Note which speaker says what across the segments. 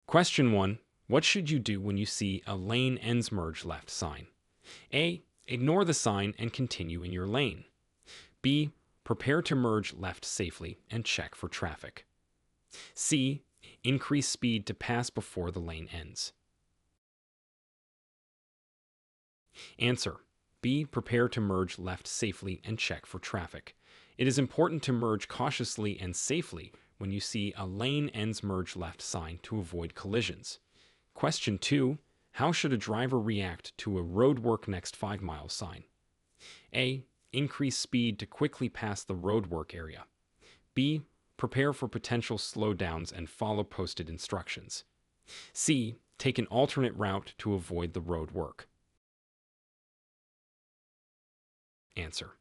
Speaker 1: Question 1. What should you do when you see a lane ends merge left sign? A. Ignore the sign and continue in your lane. B. Prepare to merge left safely and check for traffic. C. Increase speed to pass before the lane ends. Answer. B. Prepare to merge left safely and check for traffic. It is important to merge cautiously and safely when you see a lane ends merge left sign to avoid collisions. Question 2. How should a driver react to a roadwork next 5 miles sign? A. Increase speed to quickly pass the roadwork area. B. Prepare for potential slowdowns and follow posted instructions. C. Take an alternate route to avoid the roadwork. Answer.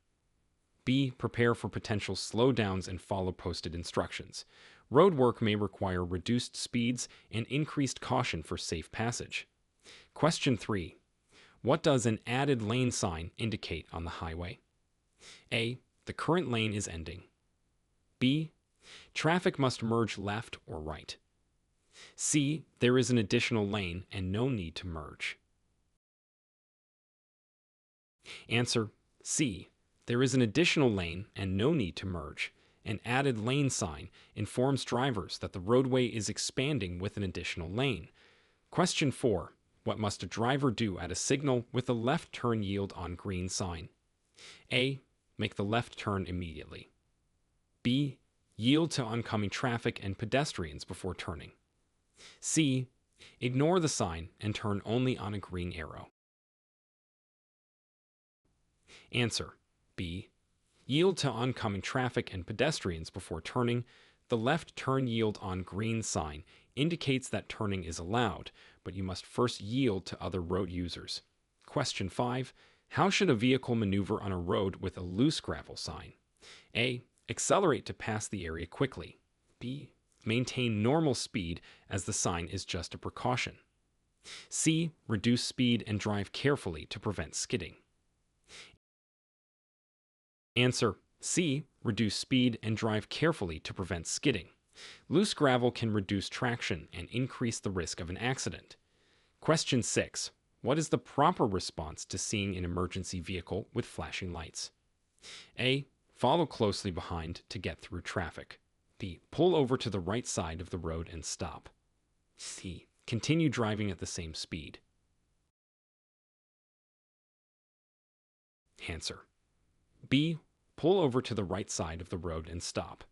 Speaker 1: B. Prepare for potential slowdowns and follow posted instructions. Roadwork may require reduced speeds and increased caution for safe passage. Question 3. What does an added lane sign indicate on the highway? A. The current lane is ending. B. Traffic must merge left or right. C. There is an additional lane and no need to merge. Answer. C. There is an additional lane and no need to merge. An added lane sign informs drivers that the roadway is expanding with an additional lane. Question 4. What must a driver do at a signal with a left turn yield on green sign? A. Make the left turn immediately. B. Yield to oncoming traffic and pedestrians before turning. C. Ignore the sign and turn only on a green arrow. Answer. B. Yield to oncoming traffic and pedestrians before turning. The left turn yield on green sign indicates that turning is allowed, but you must first yield to other road users. Question 5. How should a vehicle maneuver on a road with a loose gravel sign? A. Accelerate to pass the area quickly. B. Maintain normal speed as the sign is just a precaution. C. Reduce speed and drive carefully to prevent skidding. Answer. C. Reduce speed and drive carefully to prevent skidding. Loose gravel can reduce traction and increase the risk of an accident. Question 6. What is the proper response to seeing an emergency vehicle with flashing lights? A. Follow closely behind to get through traffic. B. Pull over to the right side of the road and stop. C. Continue driving at the same speed. Answer. B. Pull over to the right side of the road and stop.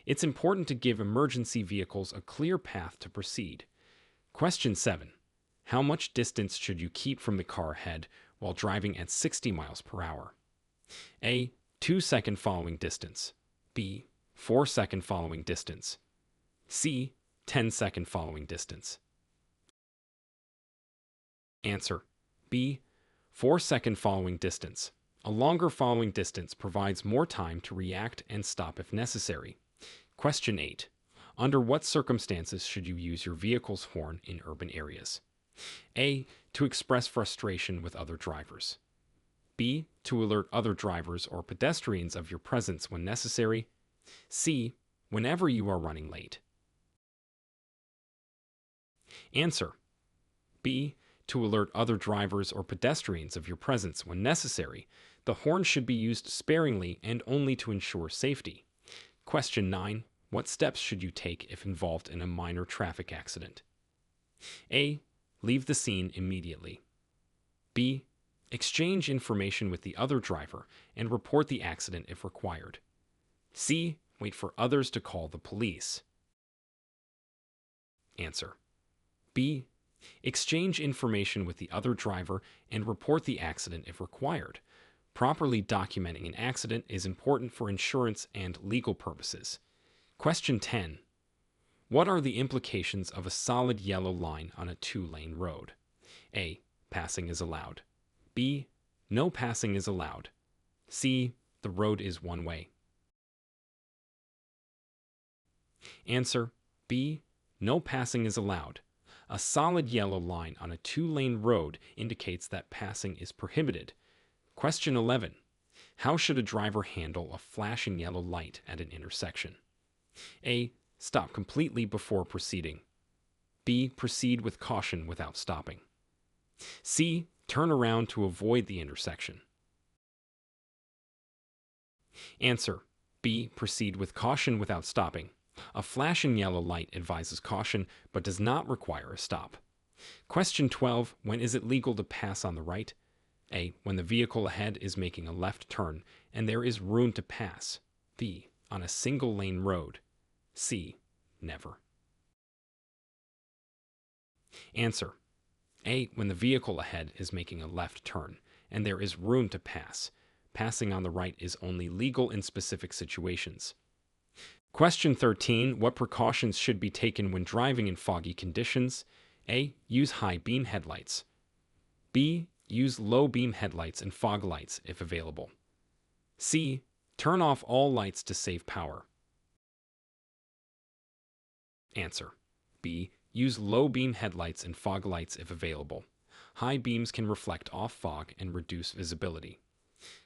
Speaker 1: It's important to give emergency vehicles a clear path to proceed. Question 7. How much distance should you keep from the car ahead while driving at 60 miles per hour? A. 2-second following distance. B. 4-second following distance. C. 10-second following distance. Answer. B. 4-second following distance. A longer following distance provides more time to react and stop if necessary. Question 8. Under what circumstances should you use your vehicle's horn in urban areas? A. To express frustration with other drivers. B. To alert other drivers or pedestrians of your presence when necessary. C. Whenever you are running late. Answer. B. To alert other drivers or pedestrians of your presence when necessary. The horn should be used sparingly and only to ensure safety. Question 9. What steps should you take if involved in a minor traffic accident? A. Leave the scene immediately. B. Exchange information with the other driver and report the accident if required. C. Wait for others to call the police. Answer. B. Exchange information with the other driver and report the accident if required. Properly documenting an accident is important for insurance and legal purposes. Question 10. What are the implications of a solid yellow line on a 2-lane road? A. Passing is allowed. B. No passing is allowed. C. The road is one way. Answer. B. No passing is allowed. A solid yellow line on a 2-lane road indicates that passing is prohibited. Question 11. How should a driver handle a flashing yellow light at an intersection? A. Stop completely before proceeding. B. Proceed with caution without stopping. C. Turn around to avoid the intersection. Answer: B. Proceed with caution without stopping. A flashing yellow light advises caution but does not require a stop. Question 12. When is it legal to pass on the right? A. When the vehicle ahead is making a left turn and there is room to pass. B. On a single lane road. C. Never. Answer: A. When the vehicle ahead is making a left turn and there is room to pass. Passing on the right is only legal in specific situations. Question 13. What precautions should be taken when driving in foggy conditions? A. Use high beam headlights. B. Use low beam headlights and fog lights if available. C. Turn off all lights to save power. Answer: B. Use low beam headlights and fog lights if available. High beams can reflect off fog and reduce visibility.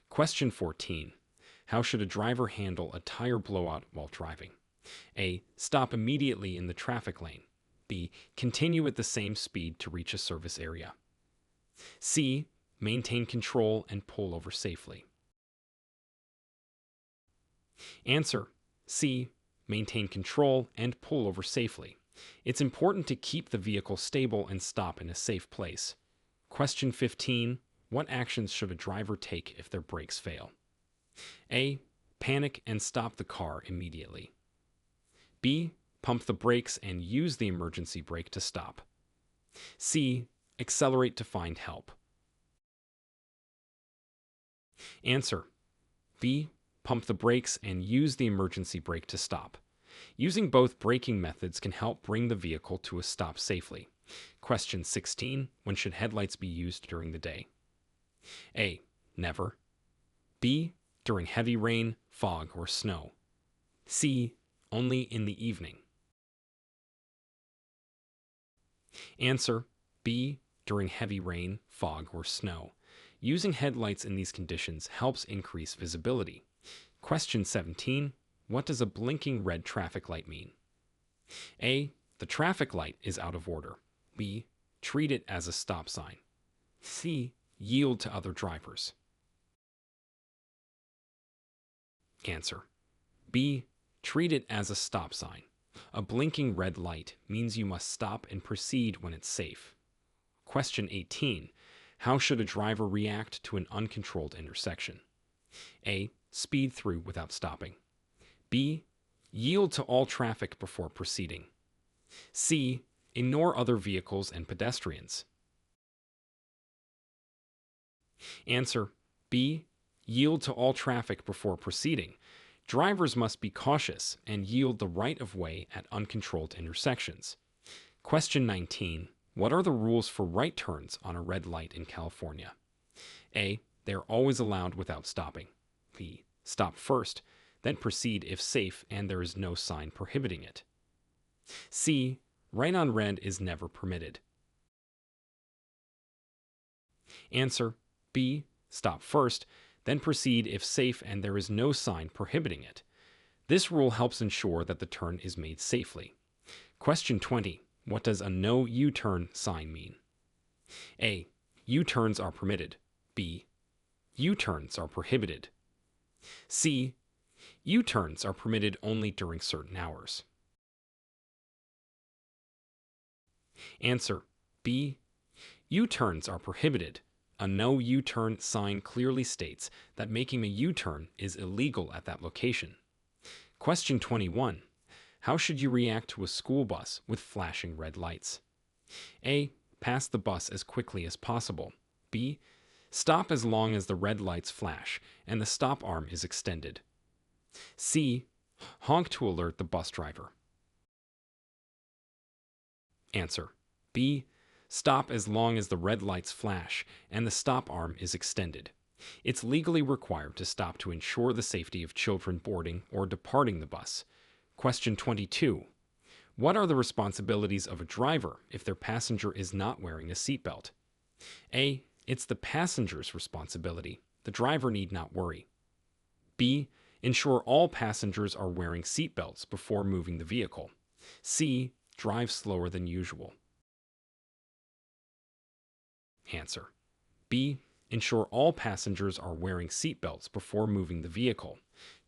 Speaker 1: Question 14. How should a driver handle a tire blowout while driving? A. Stop immediately in the traffic lane. B. Continue at the same speed to reach a service area. C. Maintain control and pull over safely. Answer: C. Maintain control and pull over safely. It's important to keep the vehicle stable and stop in a safe place. Question 15. What actions should a driver take if their brakes fail? A. Panic and stop the car immediately. B. Pump the brakes and use the emergency brake to stop. C. Accelerate to find help. Answer: B. Pump the brakes and use the emergency brake to stop. Using both braking methods can help bring the vehicle to a stop safely. Question 16. When should headlights be used during the day? A. Never. B. During heavy rain, fog, or snow. C. Only in the evening. Answer: B. During heavy rain, fog, or snow. Using headlights in these conditions helps increase visibility. Question 17. What does a blinking red traffic light mean? A. The traffic light is out of order. B. Treat it as a stop sign. C. Yield to other drivers. Answer: B. Treat it as a stop sign. A blinking red light means you must stop and proceed when it's safe. Question 18. How should a driver react to an uncontrolled intersection? A. Speed through without stopping. B. Yield to all traffic before proceeding. C. Ignore other vehicles and pedestrians. Answer: B. Yield to all traffic before proceeding. Drivers must be cautious and yield the right of way at uncontrolled intersections. Question 19. What are the rules for right turns on a red light in California? A. They are always allowed without stopping. B. Stop first, then proceed if safe and there is no sign prohibiting it. C. Right on red is never permitted. Answer: B. Stop first, then proceed if safe and there is no sign prohibiting it. This rule helps ensure that the turn is made safely. Question 20. What does a no U-turn sign mean? A. U-turns are permitted. B. U-turns are prohibited. C. U-turns are permitted only during certain hours. Answer: B. U-turns are prohibited. A no U-turn sign clearly states that making a U-turn is illegal at that location. Question 21. How should you react to a school bus with flashing red lights? A. Pass the bus as quickly as possible. B. Stop as long as the red lights flash and the stop arm is extended. C. Honk to alert the bus driver. Answer: B. Stop as long as the red lights flash and the stop arm is extended. It's legally required to stop to ensure the safety of children boarding or departing the bus. Question 22. What are the responsibilities of a driver if their passenger is not wearing a seatbelt? A. It's the passenger's responsibility. The driver need not worry. B. Ensure all passengers are wearing seatbelts before moving the vehicle. C. Drive slower than usual. Answer. B. Ensure all passengers are wearing seatbelts before moving the vehicle.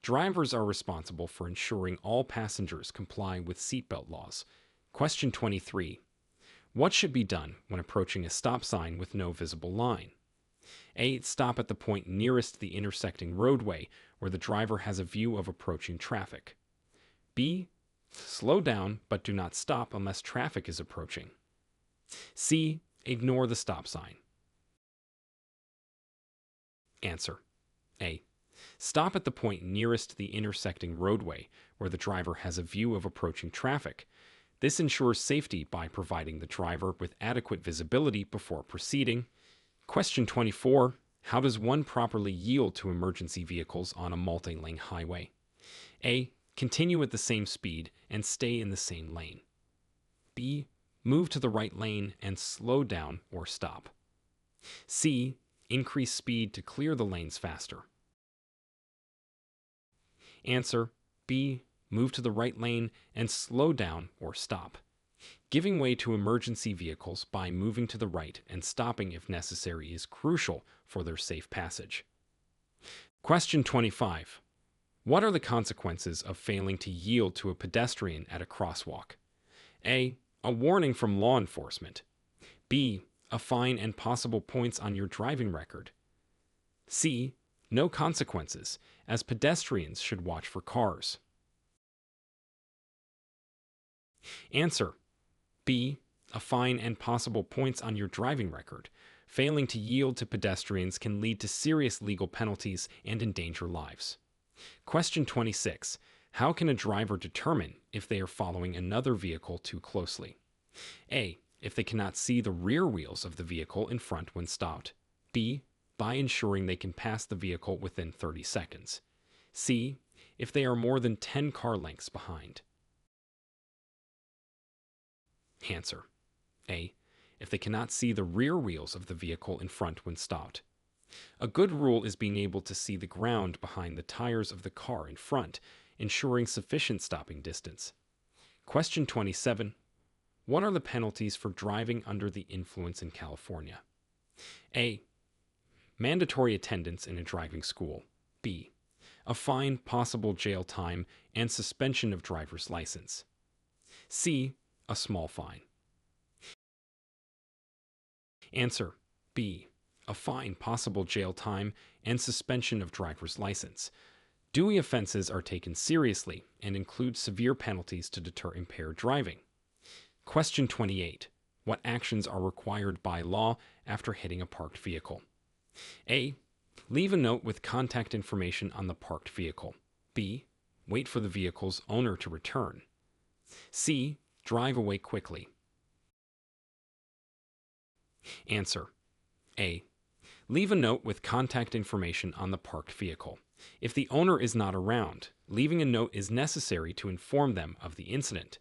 Speaker 1: Drivers are responsible for ensuring all passengers comply with seatbelt laws. Question 23. What should be done when approaching a stop sign with no visible line? A. Stop at the point nearest the intersecting roadway where the driver has a view of approaching traffic. B. Slow down but do not stop unless traffic is approaching. C. Ignore the stop sign. Answer. A. Stop at the point nearest the intersecting roadway where the driver has a view of approaching traffic. This ensures safety by providing the driver with adequate visibility before proceeding. Question 24. How does one properly yield to emergency vehicles on a multi-lane highway? A. Continue at the same speed and stay in the same lane. B. Move to the right lane and slow down or stop. C. Increase speed to clear the lanes faster. Answer. B. Move to the right lane and slow down or stop. Giving way to emergency vehicles by moving to the right and stopping if necessary is crucial for their safe passage. Question 25. What are the consequences of failing to yield to a pedestrian at a crosswalk? A. A warning from law enforcement. B. A fine and possible points on your driving record. C. No consequences, as pedestrians should watch for cars. Answer. B. A fine and possible points on your driving record. Failing to yield to pedestrians can lead to serious legal penalties and endanger lives. Question 26. How can a driver determine if they are following another vehicle too closely? A. If they cannot see the rear wheels of the vehicle in front when stopped. B. By ensuring they can pass the vehicle within 30 seconds. C. If they are more than 10 car lengths behind. Answer. A. If they cannot see the rear wheels of the vehicle in front when stopped. A good rule is being able to see the ground behind the tires of the car in front, ensuring sufficient stopping distance. Question 27. What are the penalties for driving under the influence in California? A. Mandatory attendance in a driving school. B. A fine, possible jail time, and suspension of driver's license. C. A small fine. Answer. B. A fine, possible jail time, and suspension of driver's license. Dewey offenses are taken seriously and include severe penalties to deter impaired driving. Question 28. What actions are required by law after hitting a parked vehicle? A. Leave a note with contact information on the parked vehicle. B. Wait for the vehicle's owner to return. C. Drive away quickly. Answer. A. Leave a note with contact information on the parked vehicle. If the owner is not around, leaving a note is necessary to inform them of the incident.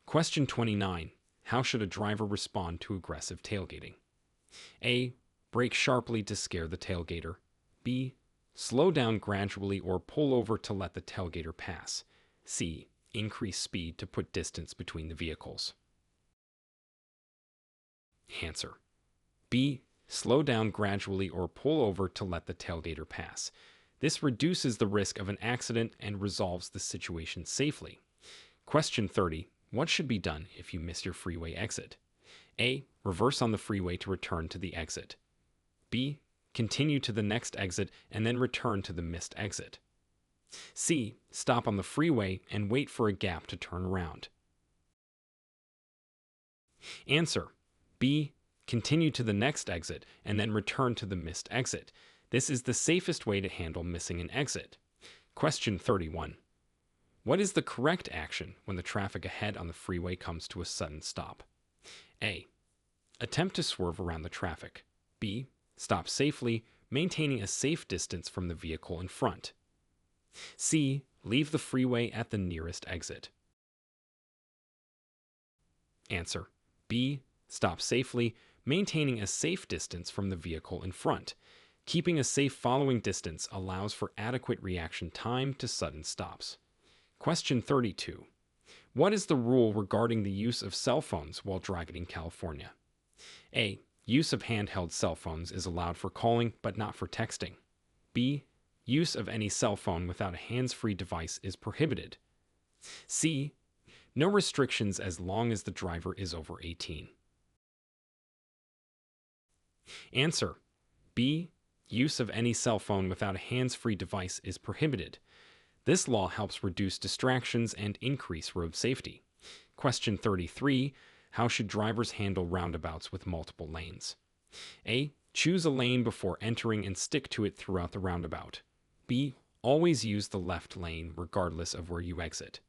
Speaker 1: Question 29. How should a driver respond to aggressive tailgating? A. Brake sharply to scare the tailgater. B. Slow down gradually or pull over to let the tailgater pass. C. Increase speed to put distance between the vehicles. Answer. B. Slow down gradually or pull over to let the tailgater pass. This reduces the risk of an accident and resolves the situation safely. Question 30. What should be done if you miss your freeway exit? A. Reverse on the freeway to return to the exit. B. Continue to the next exit and then return to the missed exit. C. Stop on the freeway and wait for a gap to turn around. Answer. B. Continue to the next exit and then return to the missed exit. This is the safest way to handle missing an exit. Question 31. What is the correct action when the traffic ahead on the freeway comes to a sudden stop? A. Attempt to swerve around the traffic. B. Stop safely, maintaining a safe distance from the vehicle in front. C. Leave the freeway at the nearest exit. Answer. B. Stop safely, maintaining a safe distance from the vehicle in front. Keeping a safe following distance allows for adequate reaction time to sudden stops. Question 32. What is the rule regarding the use of cell phones while driving in California? A. Use of handheld cell phones is allowed for calling but not for texting. B. Use of any cell phone without a hands-free device is prohibited. C. No restrictions as long as the driver is over 18. Answer: B. Use of any cell phone without a hands-free device is prohibited. This law helps reduce distractions and increase road safety. Question 33. How should drivers handle roundabouts with multiple lanes? A. Choose a lane before entering and stick to it throughout the roundabout. B. Always use the left lane regardless of where you exit.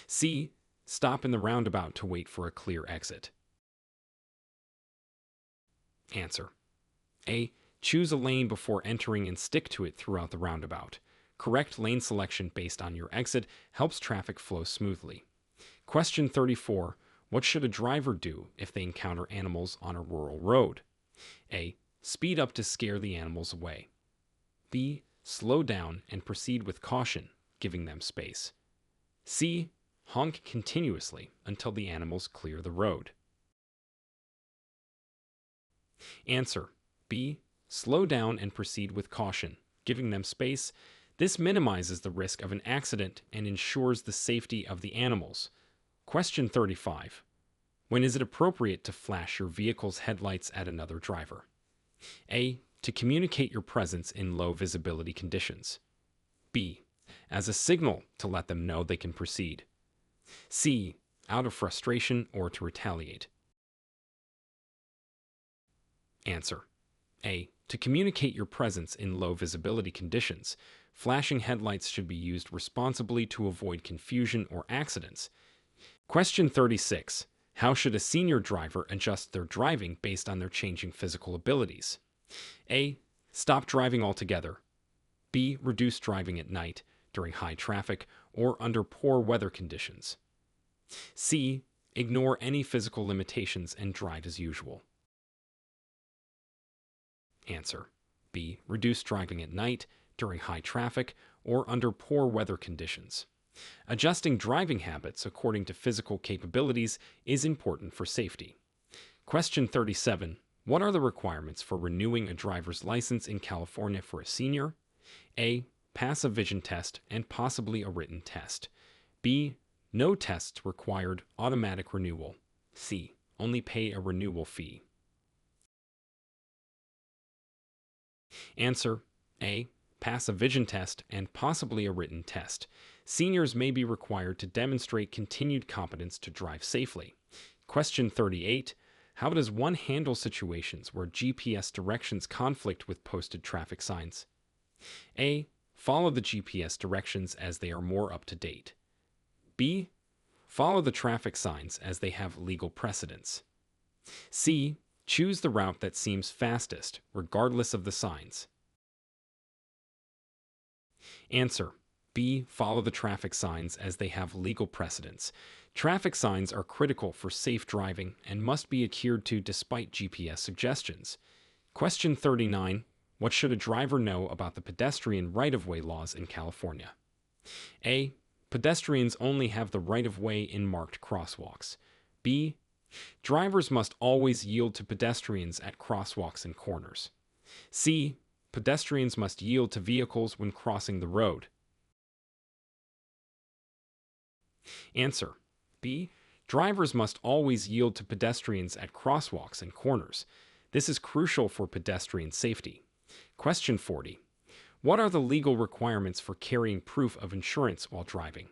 Speaker 1: C. Stop in the roundabout to wait for a clear exit. Answer: A. Choose a lane before entering and stick to it throughout the roundabout. Correct lane selection based on your exit helps traffic flow smoothly. Question 34. What should a driver do if they encounter animals on a rural road? A. Speed up to scare the animals away. B. Slow down and proceed with caution, giving them space. C. Honk continuously until the animals clear the road. Answer: B. Slow down and proceed with caution, giving them space. This minimizes the risk of an accident and ensures the safety of the animals. Question 35. When is it appropriate to flash your vehicle's headlights at another driver? A. To communicate your presence in low visibility conditions. B. As a signal to let them know they can proceed. C. Out of frustration or to retaliate. Answer: A. To communicate your presence in low visibility conditions. Flashing headlights should be used responsibly to avoid confusion or accidents. Question 36. How should a senior driver adjust their driving based on their changing physical abilities? A. Stop driving altogether. B. Reduce driving at night, during high traffic, or under poor weather conditions. C. Ignore any physical limitations and drive as usual. Answer: B. Reduce driving at night, during high traffic, or under poor weather conditions. Adjusting driving habits according to physical capabilities is important for safety. Question 37. What are the requirements for renewing a driver's license in California for a senior? A. Pass a vision test and possibly a written test. B. No tests required, automatic renewal. C. Only pay a renewal fee. Answer: A. Pass a vision test and possibly a written test. Seniors may be required to demonstrate continued competence to drive safely. Question 38. How does one handle situations where GPS directions conflict with posted traffic signs? A. Follow the GPS directions as they are more up to date. B. Follow the traffic signs as they have legal precedence. C. Choose the route that seems fastest, regardless of the signs. Answer: B. Follow the traffic signs as they have legal precedence. Traffic signs are critical for safe driving and must be adhered to despite GPS suggestions. Question 39. What should a driver know about the pedestrian right-of-way laws in California? A. Pedestrians only have the right-of-way in marked crosswalks. B. Drivers must always yield to pedestrians at crosswalks and corners. C. Pedestrians must yield to vehicles when crossing the road. Answer: B. Drivers must always yield to pedestrians at crosswalks and corners. This is crucial for pedestrian safety. Question 40. What are the legal requirements for carrying proof of insurance while driving?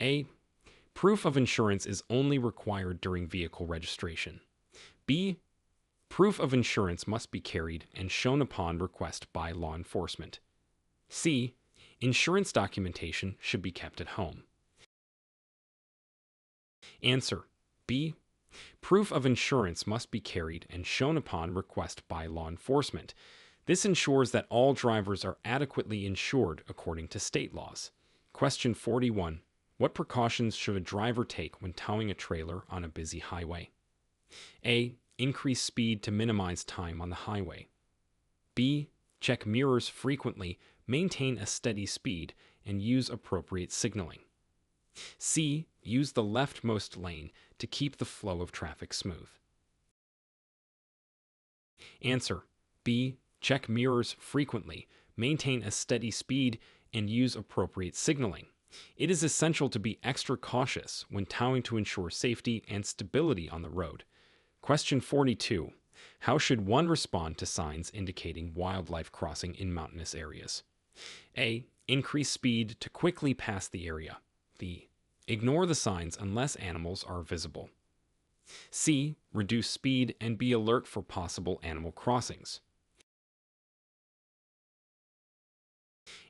Speaker 1: A. Proof of insurance is only required during vehicle registration. B. Proof of insurance must be carried and shown upon request by law enforcement. C. Insurance documentation should be kept at home. Answer: B. Proof of insurance must be carried and shown upon request by law enforcement. This ensures that all drivers are adequately insured according to state laws. Question 41. What precautions should a driver take when towing a trailer on a busy highway? A. Increase speed to minimize time on the highway. B. Check mirrors frequently, maintain a steady speed, and use appropriate signaling. C. Use the leftmost lane to keep the flow of traffic smooth. Answer: B. Check mirrors frequently, maintain a steady speed, and use appropriate signaling. It is essential to be extra cautious when towing to ensure safety and stability on the road. Question 42. How should one respond to signs indicating wildlife crossing in mountainous areas? A. Increase speed to quickly pass the area. B. Ignore the signs unless animals are visible. C. Reduce speed and be alert for possible animal crossings.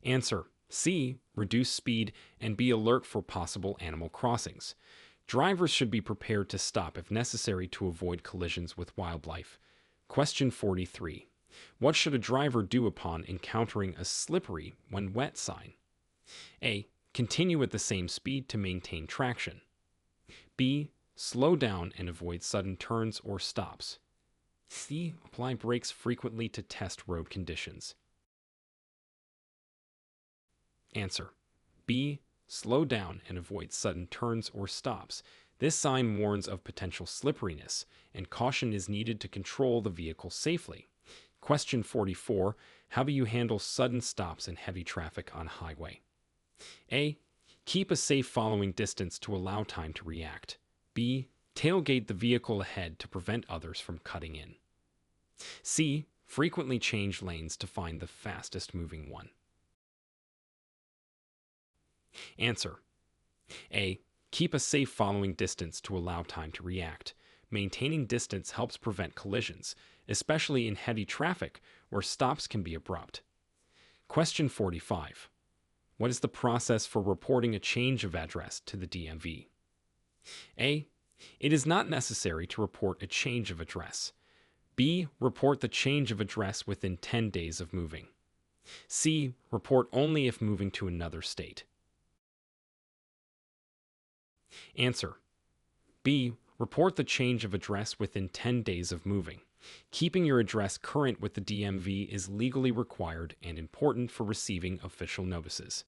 Speaker 1: Answer: C. Reduce speed and be alert for possible animal crossings. Drivers should be prepared to stop if necessary to avoid collisions with wildlife. Question 43. What should a driver do upon encountering a slippery when wet sign? A. Continue at the same speed to maintain traction. B. Slow down and avoid sudden turns or stops. C. Apply brakes frequently to test road conditions. Answer: B. Slow down and avoid sudden turns or stops. This sign warns of potential slipperiness, and caution is needed to control the vehicle safely. Question 44. How do you handle sudden stops in heavy traffic on highway? A. Keep a safe following distance to allow time to react. B. Tailgate the vehicle ahead to prevent others from cutting in. C. Frequently change lanes to find the fastest moving one. Answer: A. Keep a safe following distance to allow time to react. Maintaining distance helps prevent collisions, especially in heavy traffic where stops can be abrupt. Question 45. What is the process for reporting a change of address to the DMV? A. It is not necessary to report a change of address. B. Report the change of address within 10 days of moving. C. Report only if moving to another state. Answer: B. Report the change of address within 10 days of moving. Keeping your address current with the DMV is legally required and important for receiving official notices.